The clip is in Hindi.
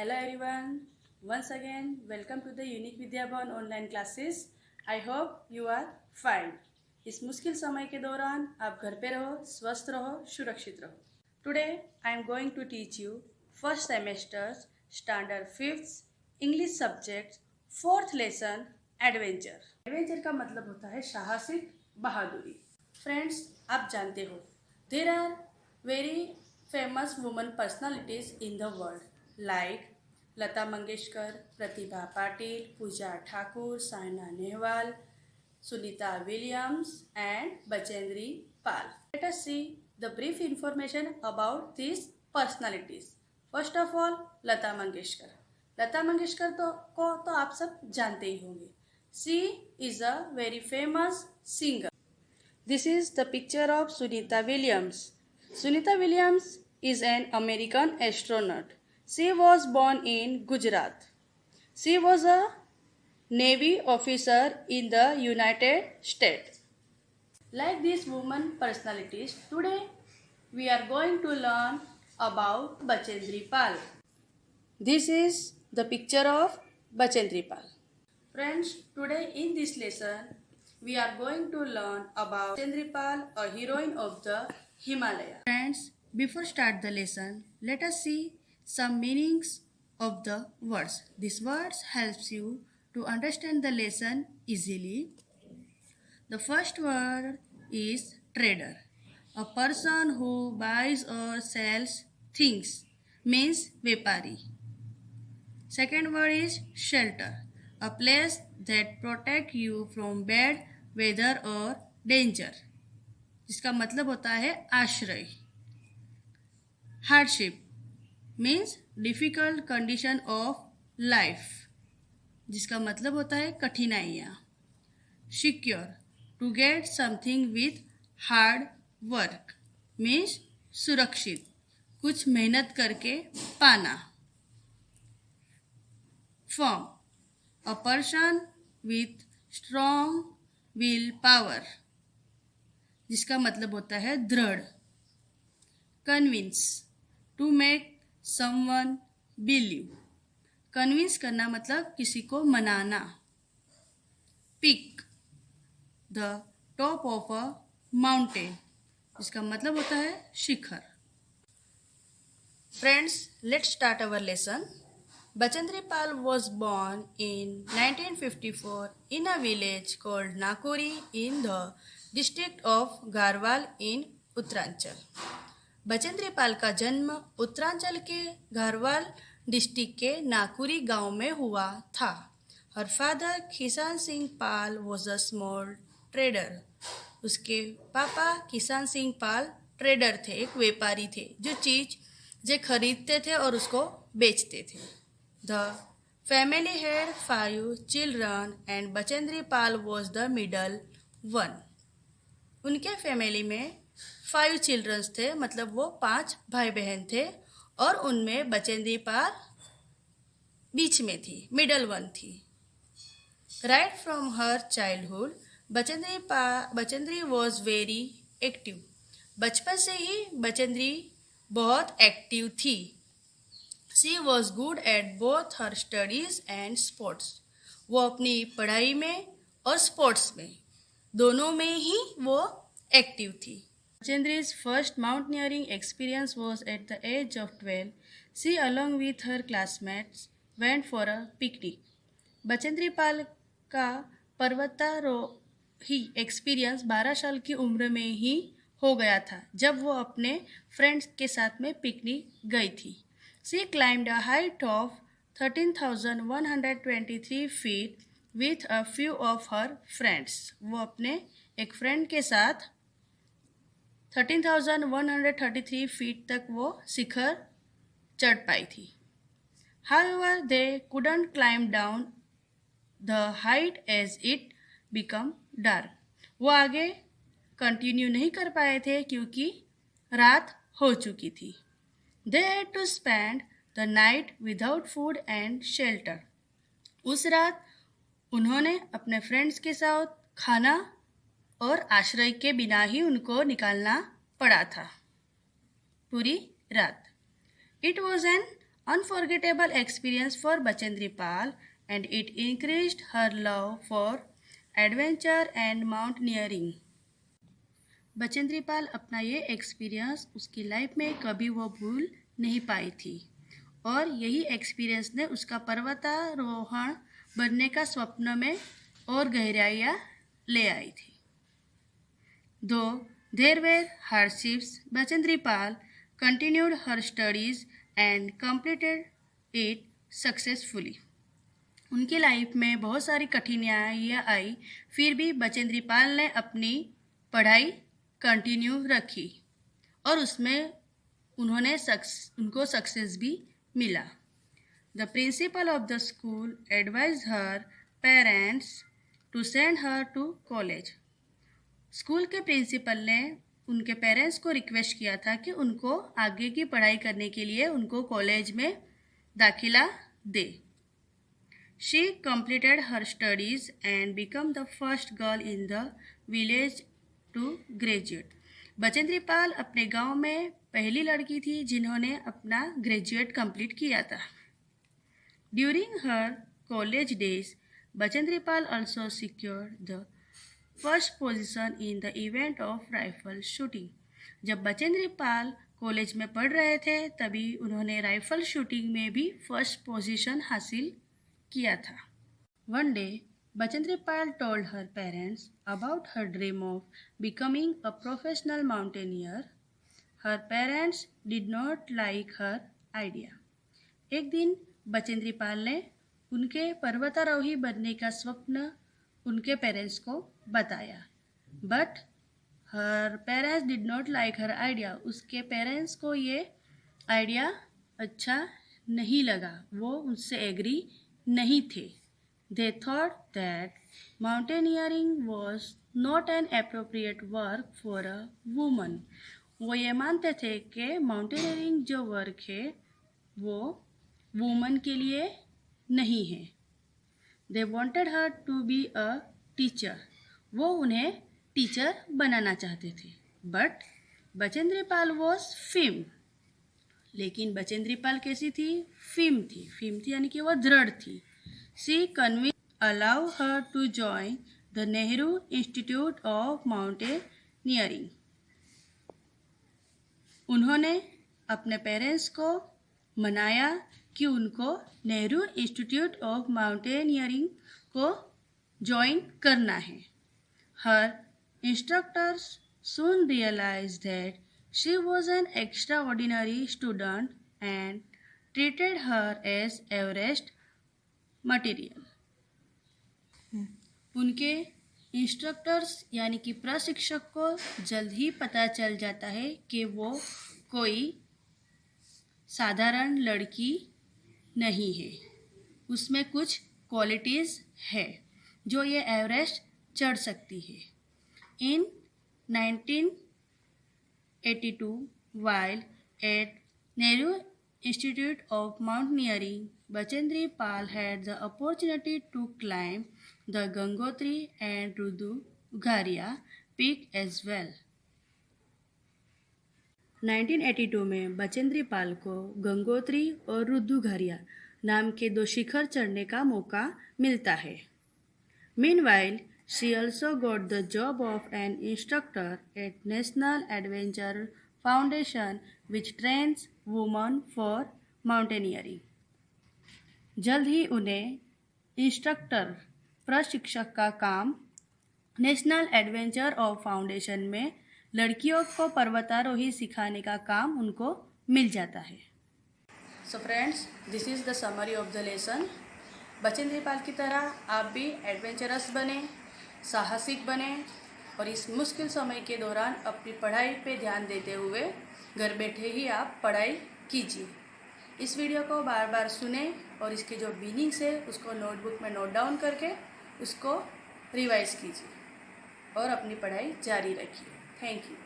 Hello everyone. Once again, welcome to the Unique Vidyabhan online classes. I hope you are fine. इस मुश्किल समय के दौरान आप घर पे रहो, स्वस्थ रहो, सुरक्षित रहो. Today I am going to teach you first semester's standard 5th English subject 4th lesson adventure. Adventure का मतलब होता है साहसिक बहादुरी. Friends, आप जानते हो there are very famous women personalities in the world like Lata Mangeshkar, Pratibha Patil, Puja Thakur, Saina Nehwal, Sunita Williams and Bachendri Pal. Let us see the brief information about these personalities. First of all, Lata Mangeshkar. Lata Mangeshkar तो आप सब जानते ही होंगे. She is a very famous singer. This is the picture of Sunita Williams. Sunita Williams is an American astronaut. She was born in Gujarat. She was a Navy officer in the United States. Like these women personalities, today we are going to learn about Bachendri Pal. This is the picture of Bachendri Pal. Friends, today in this lesson, we are going to learn about Bachendri Pal, a heroine of the Himalaya. Friends, before start the lesson, let us see some meanings of the words. These words helps you to understand the lesson easily. The first word is trader. A person who buys or sells things means व्यापारी. Second word is shelter. A place that protect you from bad weather or danger. जिसका मतलब होता है आश्रय. Hardship means difficult condition of life. जिसका मतलब होता है कठिनाइयाँ. Secure to get something with hard work means सुरक्षित कुछ मेहनत करके पाना. Firm a person with strong will power जिसका मतलब होता है दृढ़. Convince to make someone believe. Convince करना मतलब किसी को मनाना. Peak the top of a mountain जिसका मतलब होता है शिखर. Friends, let's start our lesson. Bachendri Pal was born in 1954 in a village called Nakuri in the district of Garhwal in Uttaranchal. Bachendri Pal का जन्म उत्तरांचल के गारवाल डिस्ट्रिक्ट के नाकुरी गांव में हुआ था. हर फादर किसान सिंह पाल वॉज अ स्मॉल ट्रेडर. उसके पापा किसान सिंह पाल ट्रेडर थे, एक व्यापारी थे जो चीज़ खरीदते थे और उसको बेचते थे. The family had 5 children and Bachendri Pal was the middle one. उनके फैमिली में 5 चिल्ड्रंस थे, मतलब वो 5 भाई बहन थे और उनमें बचेंद्री पाल बीच में थी, मिडल वन थी. Right from her childhood Bachendri was very active. बचपन से ही बचेंद्री बहुत एक्टिव थी. She was good at both her studies and sports. वो अपनी पढ़ाई में और स्पोर्ट्स में दोनों में ही वो एक्टिव थी. Bachendri's first mountaineering experience was at the age of 12. She, along with her classmates, went for a picnic. Bachendri Pal का पर्वतारोही एक्सपीरियंस 12 साल की उम्र में ही हो गया था जब वो अपने फ्रेंड्स के साथ में पिकनिक गई थी. She climbed a height of 13,123 feet with a few of her friends. वो अपने एक फ्रेंड के साथ 13,133 फीट तक वो शिखर चढ़ पाई थी. However, they couldn't climb down the height as it became dark. वो आगे कंटिन्यू नहीं कर पाए थे क्योंकि रात हो चुकी थी. They had to spend the night without food and shelter. उस रात उन्होंने अपने फ्रेंड्स के साथ खाना और आश्रय के बिना ही उनको निकालना पड़ा था पूरी रात. It was an unforgettable experience for Bachendri Pal, and it increased her love for adventure and mountaineering. Bachendri Pal अपना ये एक्सपीरियंस उसकी लाइफ में कभी वो भूल नहीं पाई थी और यही एक्सपीरियंस ने उसका पर्वतारोहण बनने का स्वप्न में और गहराइयाँ ले आई थी. Though there were hardships, Bachendri Pal continued her studies and completed it successfully. उनकी लाइफ में बहुत सारी कठिनाइयाँ आई, फिर भी बचेंद्री पाल ने अपनी पढ़ाई कंटिन्यू रखी और उसमें उनको सक्सेस भी मिला. The principal of the school advise her parents to send her to college. School के प्रिंसिपल ने उनके पेरेंट्स को रिक्वेस्ट किया था कि उनको आगे की पढ़ाई करने के लिए उनको कॉलेज में दाखिला दे. She completed her studies and became the first girl in the village to graduate. Bachendri Pal अपने गांव में पहली लड़की थी जिन्होंने अपना ग्रेजुएट कंप्लीट किया था. During her college days, Bachendri Pal also secured the first position in the event of rifle shooting. जब बचेंद्री पाल कॉलेज में पढ़ रहे थे तभी उन्होंने राइफल शूटिंग में भी फर्स्ट पोजीशन हासिल किया था. One day Bachendri Pal told her parents about her dream of becoming a professional mountaineer. Her parents did not like her idea. एक दिन बचेंद्री पाल ने उनके पर्वतारोही बनने का स्वप्न उनके पेरेंट्स को बताया, but her parents did not like her idea. उसके पेरेंट्स को ये आइडिया अच्छा नहीं लगा, वो उससे एग्री नहीं थे. They thought that mountaineering was not an appropriate work for a woman. वो ये मानते थे कि माउंटेनियरिंग जो वर्क है वो वुमन के लिए नहीं है. They wanted her to be a teacher. वो उन्हें टीचर बनाना चाहते थे. But Bachendri Pal was firm. लेकिन बचेंद्री पाल कैसी थी? फिम थी. फिम थी यानी कि वो दृढ़ थी. She convince allow her to join the Nehru institute of mountaineering. उन्होंने अपने पेरेंट्स को मनाया कि उनको नेहरू इंस्टीट्यूट ऑफ माउंटेनियरिंग को ज्वाइन करना है. Her instructors soon realized that she was an extraordinary student and treated her as Everest material. उनके इंस्ट्रक्टर्स यानी कि प्रशिक्षक को जल्द ही पता चल जाता है कि वो कोई साधारण लड़की नहीं है, उसमें कुछ क्वालिटीज़ है जो ये एवरेस्ट चढ़ सकती है. इन 1982, while at Nehru Institute of Mountaineering, Bachendri Pal had the opportunity to climb the Gangotri and Rudhu peak as well. 1982 में बचेंद्री पाल को गंगोत्री और रुद्धुघारिया नाम के 2 शिखर चढ़ने का मौका मिलता है. Meanwhile, she also got the job of an instructor at National Adventure Foundation, which trains women for mountaineering. जल्द ही उन्हें इंस्ट्रक्टर प्रशिक्षक का काम नेशनल एडवेंचर ऑफ फाउंडेशन में लड़कियों को पर्वतारोही सिखाने का काम उनको मिल जाता है. So friends, this is the summary of the lesson. Bachendri Pal की तरह आप भी एडवेंचरस बने, साहसिक बने और इस मुश्किल समय के दौरान अपनी पढ़ाई पे ध्यान देते हुए घर बैठे ही आप पढ़ाई कीजिए. इस वीडियो को बार बार सुने और इसके जो मीनिंग्स है उसको नोटबुक में नोट डाउन करके उसको रिवाइज कीजिए और अपनी पढ़ाई जारी रखिए. Thank you.